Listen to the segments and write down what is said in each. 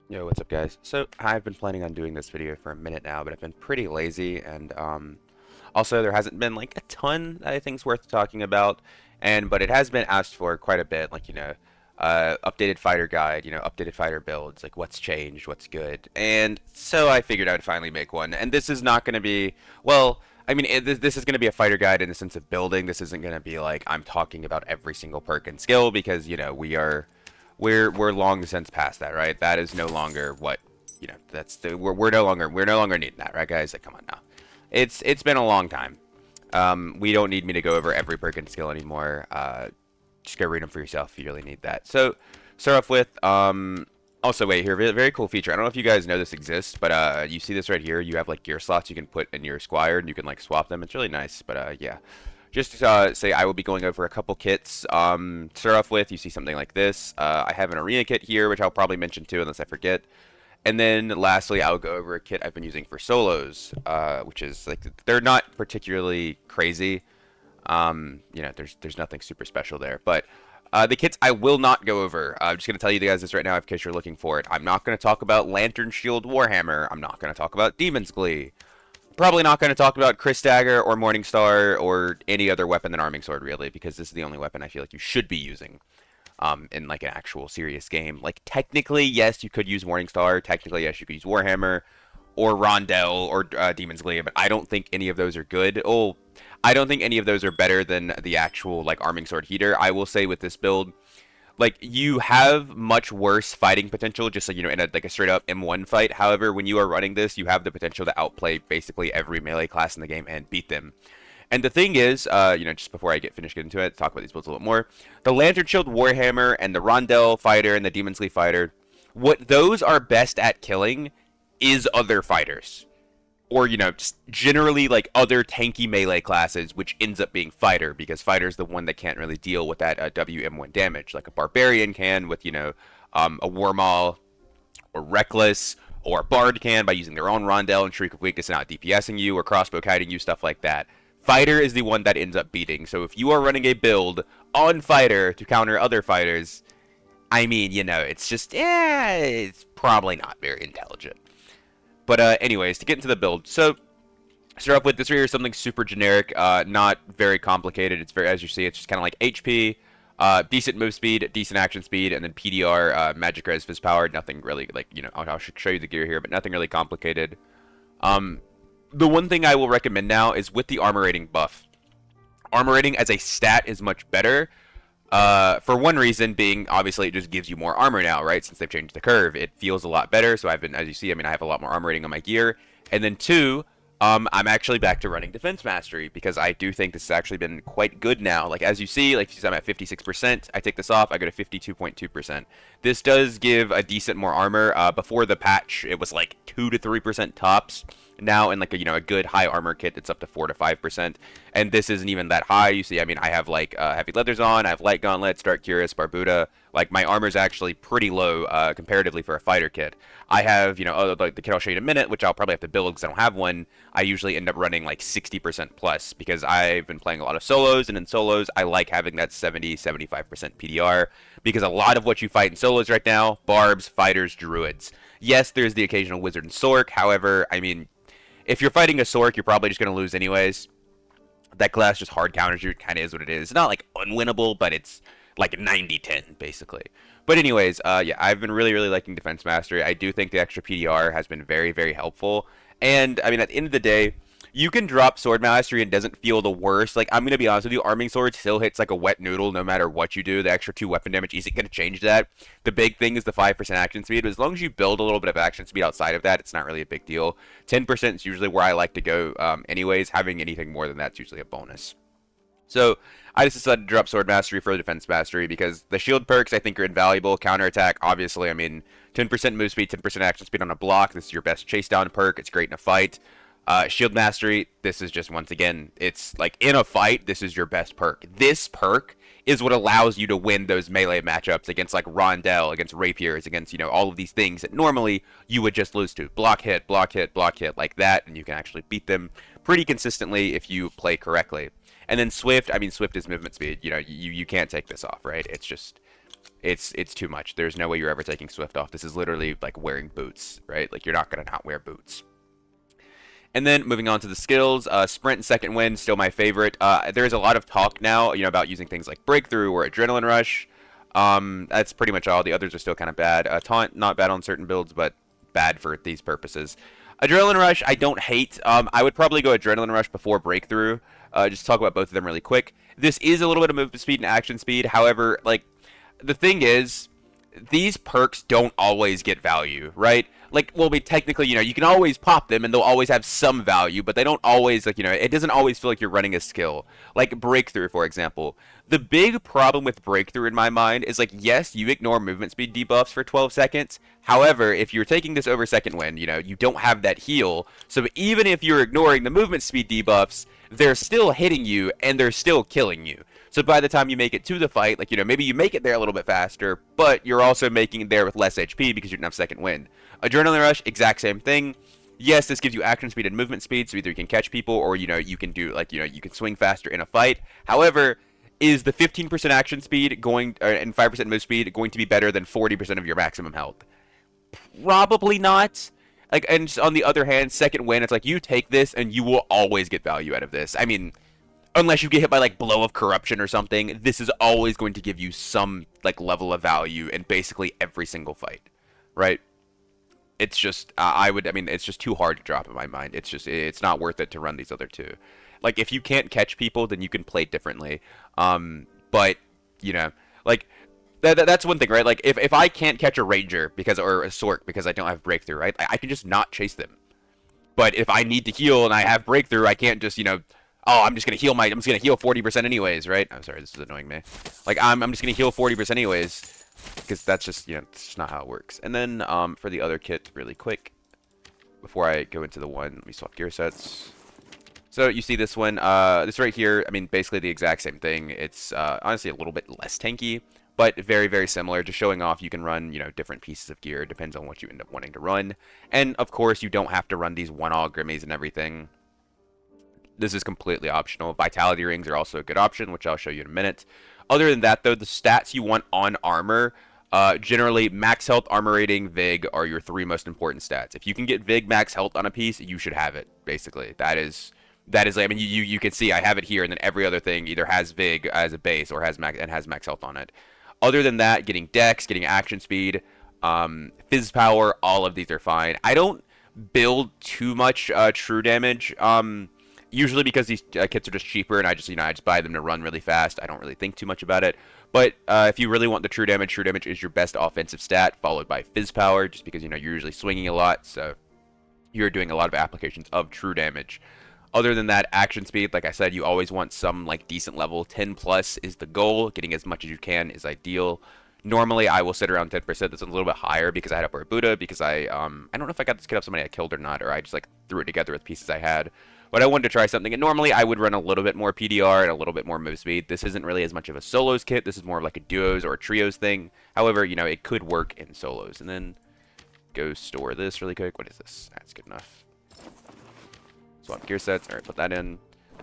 Yo, what's up, guys? So, I've been planning on doing this video for a minute now, but I've been pretty lazy, and also there hasn't been like a ton that I think's worth talking about, but it has been asked for quite a bit, like updated fighter guide, updated fighter builds, like what's changed, what's good, and so I figured I'd finally make one. And this is not going to be, well, I mean, this is going to be a fighter guide in the sense of building. This isn't going to be like I'm talking about every single perk and skill because we're long since past that, right? That is no longer what that's we're no longer needing that, right, guys? Like, come on now. It's been a long time. We don't need me to go over every perk and skill anymore. Just go read them for yourself if you really need that. So start off with also, wait here, very cool feature. I don't know if you guys know this exists, but you see this right here. You have like gear slots you can put in your Squire, and you can like swap them. It's really nice. But yeah, just to say I will be going over a couple kits. Start off with, you see something like this. I have an arena kit here, which I'll probably mention too, unless I forget. And then lastly, I'll go over a kit I've been using for solos, which is like they're not particularly crazy. There's nothing super special there, but the kits I will not go over. I'm just gonna tell you guys this right now in case you're looking for it. I'm not gonna talk about Lantern Shield Warhammer. I'm not gonna talk about Demon's Glee. Probably not gonna talk about Chris Dagger or Morningstar or any other weapon than Arming Sword, really, because this is the only weapon I feel like you should be using in like an actual serious game. Like technically, yes, you could use Morningstar. Technically, yes, you could use Warhammer or Rondell or Demon's Glee, but I don't think any of those are good. Oh, I don't think any of those are better than the actual like Arming Sword Heater. I will say with this build, like you have much worse fighting potential, just like in a straight up M1 fight. However, when you are running this, you have the potential to outplay basically every melee class in the game and beat them. And the thing is, just before I get into it, talk about these builds a little more. The Lantern Shield Warhammer and the Rondell Fighter and the Demon Sleeve Fighter, what those are best at killing is other fighters. Or, just generally like other tanky melee classes, which ends up being fighter, because fighter's the one that can't really deal with that WM1 damage, like a barbarian can with, a Warmaul or Reckless, or a Bard can by using their own Rondell and Shriek of Weakness and out DPSing you or crossbow kiting you, stuff like that. Fighter is the one that ends up beating. So if you are running a build on Fighter to counter other fighters, I mean, it's just, it's probably not very intelligent. But anyways, to get into the build, so start off with this right here, something super generic, not very complicated. It's very, as you see, it's just kind of like HP, decent move speed, decent action speed, and then PDR, magic res, phys power. Nothing really like I'll show you the gear here, but nothing really complicated. Um, the one thing I will recommend now is with the armor rating buff. Armor rating as a stat is much better. For one reason being, obviously, it just gives you more armor now, right? Since they've changed the curve, it feels a lot better. So I've been, as you see, I mean, I have a lot more armor rating on my gear. And then two, I'm actually back to running Defense Mastery because I do think this has actually been quite good now. Like, as you see, I'm at 56%. I take this off, I go to 52.2%. This does give a decent more armor. Before the patch, it was like 2 to 3% tops. Now in like a good high armor kit, it's up to 4 to 5%. And this isn't even that high. You see, I mean, I have like heavy leathers on, I have light gauntlets, dark cuirass, barbuda. Like my armor's actually pretty low comparatively for a fighter kit. I have, like the kit I'll show you in a minute, which I'll probably have to build because I don't have one. I usually end up running like 60% plus because I've been playing a lot of solos, and in solos, I like having that 70-75% PDR because a lot of what you fight in solos right now, barbs, fighters, druids. Yes, there's the occasional wizard and sork. However, I mean, if you're fighting a sork, you're probably just going to lose anyways. That class just hard counters you. It kind of is what it is. It's not like unwinnable, but it's like 90-10 basically. But anyways, yeah, I've been really, really liking Defense Mastery. I do think the extra PDR has been very, very helpful. And I mean, at the end of the day, you can drop Sword Mastery and it doesn't feel the worst. Like, I'm going to be honest with you, Arming Sword still hits like a wet noodle no matter what you do. The extra 2 weapon damage isn't going to change that. The big thing is the 5% action speed, but as long as you build a little bit of action speed outside of that, it's not really a big deal. 10% is usually where I like to go anyways. Having anything more than that's usually a bonus. So I just decided to drop Sword Mastery for Defense Mastery because the shield perks I think are invaluable. Counterattack, obviously, I mean, 10% move speed, 10% action speed on a block. This is your best chase down perk. It's great in a fight. Shield Mastery, this is just, once again, it's like in a fight, this is your best perk. This perk is what allows you to win those melee matchups against like Rondell, against Rapiers, against, all of these things that normally you would just lose to. Block hit, block hit, block hit, like that, and you can actually beat them pretty consistently if you play correctly. And then Swift, I mean, Swift is movement speed. You can't take this off, right? It's too much. There's no way you're ever taking Swift off. This is literally like wearing boots, right? Like you're not gonna not wear boots. And then moving on to the skills, Sprint and Second Wind, still my favorite. There's a lot of talk now, about using things like Breakthrough or Adrenaline Rush. That's pretty much all. The others are still kind of bad. Taunt, not bad on certain builds, but bad for these purposes. Adrenaline Rush, I don't hate. I would probably go Adrenaline Rush before Breakthrough. Just talk about both of them really quick. This is a little bit of movement speed and action speed. However, like, the thing is, these perks don't always get value, right? Like, well, technically, you can always pop them and they'll always have some value, but they don't always, like, it doesn't always feel like you're running a skill. Like Breakthrough, for example. The big problem with Breakthrough in my mind is, like, yes, you ignore movement speed debuffs for 12 seconds. However, if you're taking this over Second Wind, you don't have that heal. So even if you're ignoring the movement speed debuffs, they're still hitting you and they're still killing you. So by the time you make it to the fight, like, maybe you make it there a little bit faster, but you're also making it there with less HP because you didn't have Second Wind. Adrenaline Rush, exact same thing. Yes, this gives you action speed and movement speed, so either you can catch people or, you can do, like, you can swing faster in a fight. However, is the 15% action speed going, and 5% move speed going to be better than 40% of your maximum health? Probably not. Like, and on the other hand, Second Wind, it's like, you take this and you will always get value out of this. I mean, unless you get hit by, like, Blow of Corruption or something, this is always going to give you some, like, level of value in basically every single fight, right? It's just, it's just too hard to drop in my mind. It's not worth it to run these other two. Like, if you can't catch people, then you can play differently. But, like, that's one thing, right? Like, if I can't catch a Ranger or a Sork because I don't have Breakthrough, right? I can just not chase them. But if I need to heal and I have Breakthrough, I can't just, I'm just gonna heal 40% anyways, right? I'm sorry, this is annoying me. Like, I'm just gonna heal 40% anyways, because that's just, it's just not how it works. And then, for the other kit, really quick, before I go into the one, let me swap gear sets. So, you see this one, this right here, basically the exact same thing. It's, honestly a little bit less tanky, but very, very similar. Just showing off you can run, different pieces of gear. Depends on what you end up wanting to run. And, of course, you don't have to run these one-all Grimmies and everything. This is completely optional. Vitality rings are also a good option, which I'll show you in a minute. Other than that, though, the stats you want on armor, generally max health, armor rating, Vig are your three most important stats. If you can get Vig max health on a piece, you should have it, basically. That is, you can see I have it here, and then every other thing either has Vig as a base or has max health on it. Other than that, getting Dex, getting action speed, Fizz power, all of these are fine. I don't build too much true damage, usually because these kits are just cheaper, and I just buy them to run really fast. I don't really think too much about it. But if you really want the true damage is your best offensive stat, followed by Fizz power, just because you're usually swinging a lot, so you're doing a lot of applications of true damage. Other than that, action speed, like I said, you always want some like decent level. 10 plus is the goal. Getting as much as you can is ideal. Normally, I will sit around 10%. That's a little bit higher because I had up Buddha, because I don't know if I got this kit off somebody I killed or not, or I just like threw it together with pieces I had. But I wanted to try something, and normally I would run a little bit more PDR and a little bit more move speed. This isn't really as much of a solos kit. This is more of like a duos or a trios thing. However, it could work in solos. And then go store this really quick. What is this? That's good enough. Swap gear sets. All right, put that in.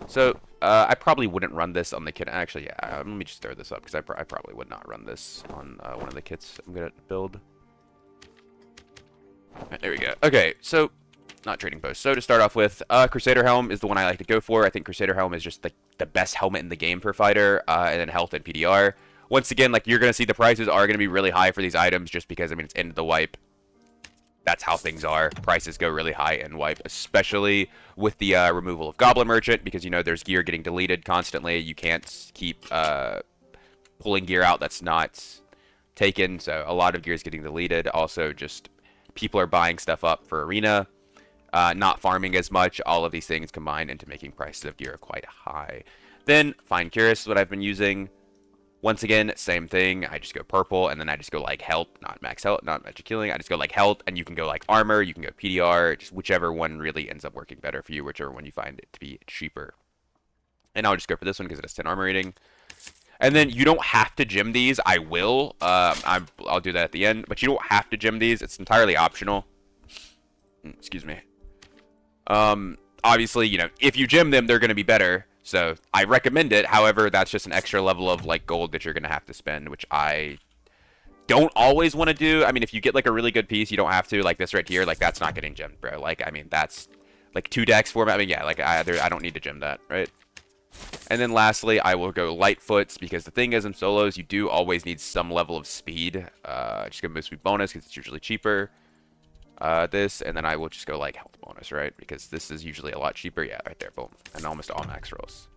So I probably wouldn't run this on the kit. Actually, yeah, let me just throw this up because I probably would not run this on one of the kits I'm gonna build. All right, there we go. Okay, so not trading post. So to start off with, Crusader Helm is the one I like to go for. I think Crusader Helm is just the best helmet in the game per fighter, and then health and PDR. Once again, like, you're gonna see the prices are gonna be really high for these items just because it's end of the wipe. That's how things are. Prices go really high in wipe, especially with the removal of Goblin Merchant, because there's gear getting deleted constantly. You can't keep pulling gear out that's not taken, so a lot of gear is getting deleted. Also, just people are buying stuff up for Arena, not farming as much. All of these things combine into making prices of gear quite high. Then Find Curious is what I've been using. Once again, same thing. I just go purple, and then I just go like health, not max health, not magic healing. I just go like health, and you can go like armor, you can go PDR, just whichever one really ends up working better for you, whichever one you find it to be cheaper. And I'll just go for this one because it has 10 armor rating. And then you don't have to gym these. I will. I'll do that at the end, but you don't have to gym these. It's entirely optional. Excuse me. Obviously, if you gym them, they're going to be better. So I recommend it. However, that's just an extra level of like gold that you're going to have to spend, which I don't always want to do, I mean, if you get like a really good piece, you don't have to, like this right here, like that's not getting gemmed, bro. Like, I mean, that's like 2 decks format. I mean, yeah, like I don't need to gem that, right? And then lastly, I will go Lightfoots, because the thing is, in solos, you do always need some level of speed. Just go move speed bonus, because it's usually cheaper. This, and then I will just go like health bonus, right? Because this is usually a lot cheaper. Yeah, right there, boom. And almost all max rolls.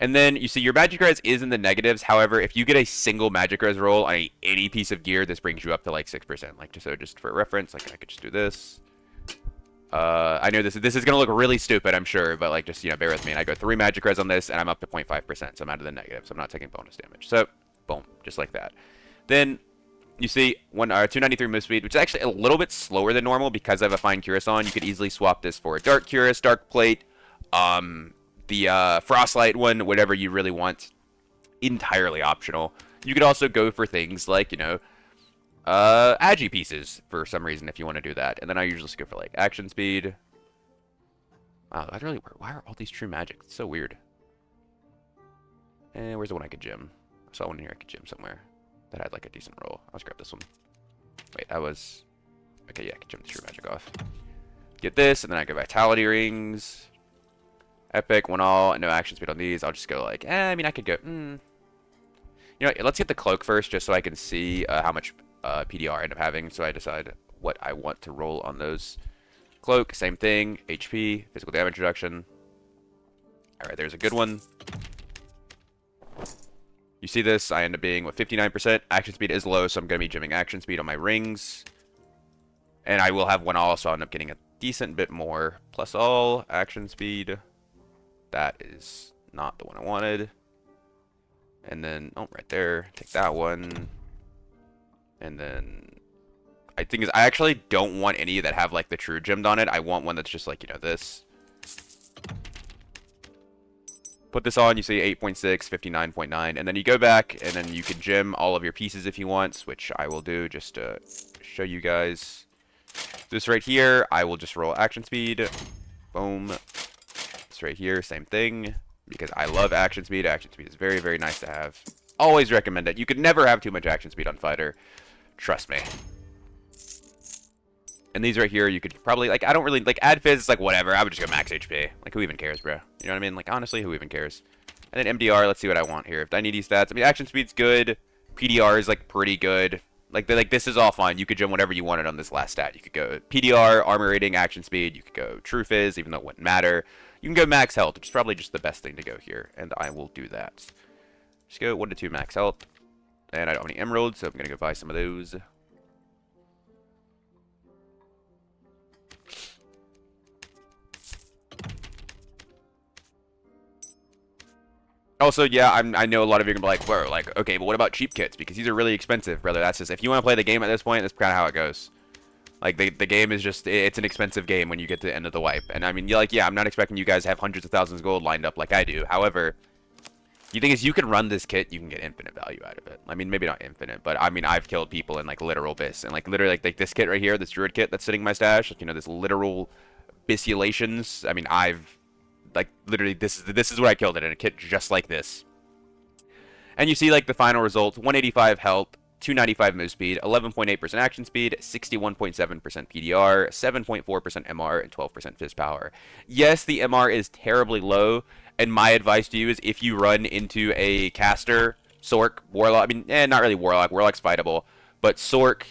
And then you see your magic res is in the negatives. However, if you get a single magic res roll on any piece of gear, this brings you up to like 6%. Like, just for reference, like I could just do this. I know this is gonna look really stupid, I'm sure, but like just, you know, bear with me. And I go 3 magic res on this, and I'm up to 0.5%, so I'm out of the negative, so I'm not taking bonus damage. So, boom, just like that. Then you see 293 move speed, which is actually a little bit slower than normal because I have a fine cuirass on. You could easily swap this for a dark cuirass, dark plate, the frostlight one, whatever you really want. Entirely optional. You could also go for things like, you know, agi pieces for some reason if you want to do that. And then I usually just go for like action speed. Wow, that really work. Why are all these true magic? It's so weird. And where's the one I could gem? I saw one here I could gem somewhere that had like a decent roll. I'll just grab this one. Wait, that was... Okay, yeah, I can gem the true magic off. Get this, and then I go vitality rings. Epic, 1 all, no action speed on these. I'll just go like, I mean, I could go, You know, let's get the cloak first, just so I can see how much PDR I end up having, so I decide what I want to roll on those. Cloak, same thing, HP, physical damage reduction. Alright, there's a good one. You see this, I end up being, with 59%. Action speed is low, so I'm going to be gemming action speed on my rings. And I will have 1 all, so I'll end up getting a decent bit more. Plus all, action speed. That is not the one I wanted. And then, oh, right there. Take that one. And then, I think I actually don't want any that have, like, the true gemmed on it. I want one that's just, like, you know, this. Put this on, you see 8.6, 59.9. And then you go back, and then you can gem all of your pieces if you want, which I will do just to show you guys. This right here, I will just roll action speed. Boom. Right here, same thing, because I love action speed. Action speed is very, very nice to have. Always recommend it. You could never have too much action speed on fighter. Trust me. And these right here, you could probably, like, I don't really, like, add fizz, like, whatever. I would just go max HP. Like, who even cares, bro? You know what I mean? Like, honestly, who even cares? And then MDR, let's see what I want here. If I need these stats, I mean, action speed's good. PDR is, like, pretty good. Like, this is all fine. You could gem whatever you wanted on this last stat. You could go PDR, armor rating, action speed. You could go true fizz, even though it wouldn't matter. You can go max health, which is probably just the best thing to go here, and I will do that. Just go 1 to 2 max health, and I don't have any emeralds, so I'm going to go buy some of those. Also, yeah, I know a lot of you are going to be like, whoa, like, okay, but what about cheap kits? Because these are really expensive, brother. That's just, if you want to play the game at this point, that's kind of how it goes. Like, the game is just, it's an expensive game when you get to the end of the wipe. And, I mean, like, yeah, I'm not expecting you guys to have hundreds of thousands of gold lined up like I do. However, the thing is, you can run this kit, you can get infinite value out of it. I mean, maybe not infinite, but, I mean, I've killed people in, like, literal bis. And, like, literally, like this kit right here, this druid kit that's sitting in my stash, like, you know, this literal bisulations. I mean, I've, like, literally, this is what I killed it in, a kit just like this. And you see, like, the final results, 185 health, 295 move speed, 11.8% action speed, 61.7% PDR, 7.4% MR, and 12% fizz power. Yes, the MR is terribly low, and my advice to you is if you run into a caster, Sork, Warlock, I mean, not really Warlock, Warlock's fightable, but Sork,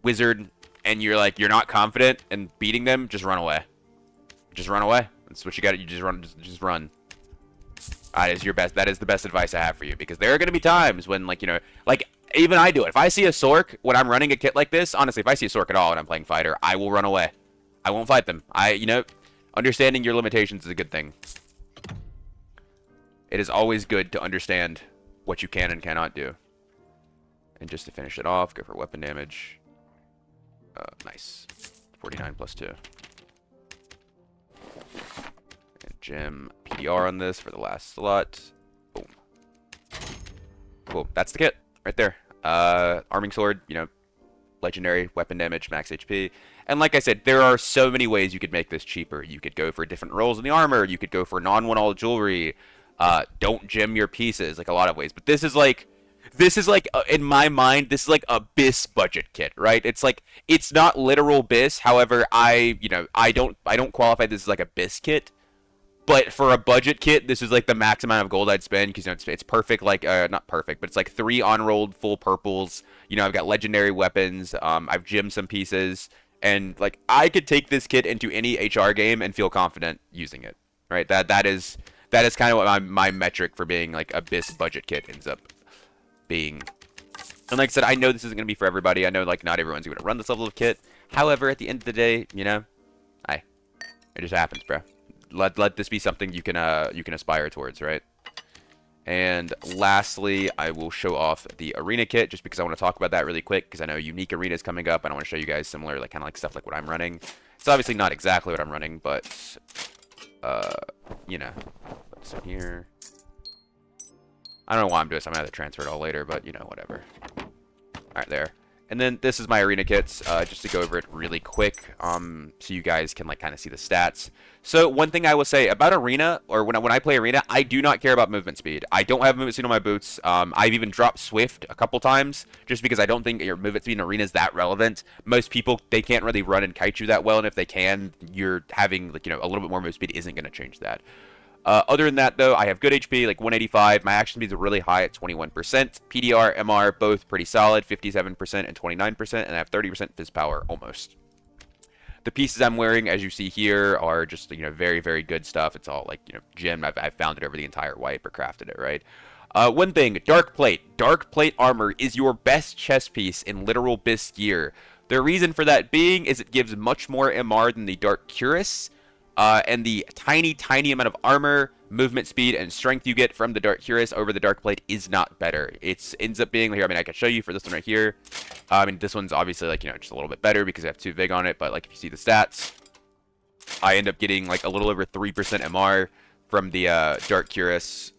Wizard, and you're not confident in beating them, just run away. Just run away. That's what you got. You just run. That is your best. That is the best advice I have for you, because there are going to be times when, like, you know, like, even I do it. If I see a Sork when I'm running a kit like this, honestly, if I see a Sork at all and I'm playing fighter, I will run away. I won't fight them. You know, understanding your limitations is a good thing. It is always good to understand what you can and cannot do. And just to finish it off, go for weapon damage. Nice. 49 plus 2. Gem PDR on this for the last slot. Boom. Cool. That's the kit right there. Arming sword, you know, legendary, weapon damage, max HP. And like I said, there are so many ways you could make this cheaper. You could go for different rolls in the armor. You could go for non-1-all jewelry. Don't gem your pieces, like a lot of ways. But this is like in my mind, this is like a BIS budget kit, right? It's like it's not literal BIS. However, I don't qualify this as like a BIS kit. But for a budget kit, this is like the max amount of gold I'd spend because it's perfect. Like not perfect, but it's like 3 on-rolled full purples. I've got legendary weapons. I've gemmed some pieces, and like I could take this kit into any HR game and feel confident using it. Right? That is kind of what my metric for being like a BIS budget kit ends up being. And like I said, I know this isn't gonna be for everybody. I know like not everyone's gonna run this level of kit. However, at the end of the day, I it just happens, bro. Let this be something you can aspire towards, right? And lastly, I will show off the arena kit just because I want to talk about that really quick because I know unique arena is coming up and I want to show you guys similar like kind of like stuff like what I'm running. It's obviously not exactly what I'm running, but what's in here? I don't know why I'm doing this. I'm gonna have to transfer it all later, but whatever. All right, there. And then this is my arena kits, just to go over it really quick, so you guys can like kind of see the stats. So one thing I will say about arena, or when I play arena, I do not care about movement speed. I don't have movement speed on my boots. I've even dropped Swift a couple times, just because I don't think your movement speed in arena is that relevant. Most people, they can't really run and kite you that well, and if they can, you're having like a little bit more movement speed isn't going to change that. Other than that, though, I have good HP, like 185. My action speeds are really high at 21%. PDR, MR, both pretty solid, 57% and 29%, and I have 30% Fizz power, almost. The pieces I'm wearing, as you see here, are just, very, very good stuff. It's all, like, gemmed. I've found it over the entire wipe or crafted it, right? One thing, Dark Plate. Dark Plate armor is your best chest piece in literal BIS gear. The reason for that being is it gives much more MR than the Dark Cuirass. And the tiny, tiny amount of armor, movement speed, and strength you get from the Dark Cuirass over the Dark Plate is not better. It ends up being here. I mean, I can show you for this one right here. I mean, this one's obviously like just a little bit better because I have 2 Vig on it. But like if you see the stats, I end up getting like a little over 3% MR from the Dark Cuirass,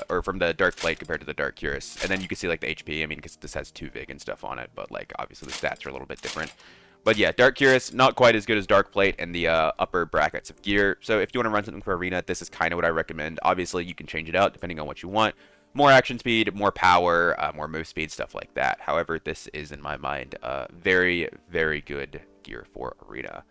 or from the Dark Plate compared to the Dark Cuirass. And then you can see like the HP. I mean, because this has 2 Vig and stuff on it, but like obviously the stats are a little bit different. But yeah, Dark Cuirass, not quite as good as Dark Plate and the upper brackets of gear. So if you want to run something for Arena, this is kind of what I recommend. Obviously, you can change it out depending on what you want. More action speed, more power, more move speed, stuff like that. However, this is, in my mind, very, very good gear for Arena.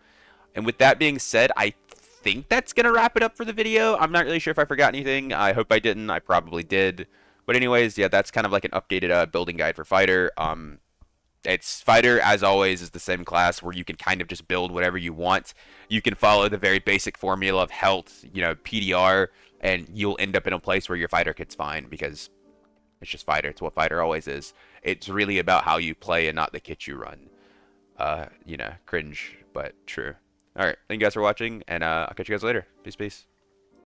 And with that being said, I think that's going to wrap it up for the video. I'm not really sure if I forgot anything. I hope I didn't. I probably did. But anyways, yeah, that's kind of like an updated building guide for Fighter. It's Fighter, as always, is the same class where you can kind of just build whatever you want. You can follow the very basic formula of health, PDR, and you'll end up in a place where your Fighter kit's fine because it's just Fighter. It's what Fighter always is. It's really about how you play and not the kit you run. Cringe, but true. Alright, thank you guys for watching, and I'll catch you guys later. Peace, peace.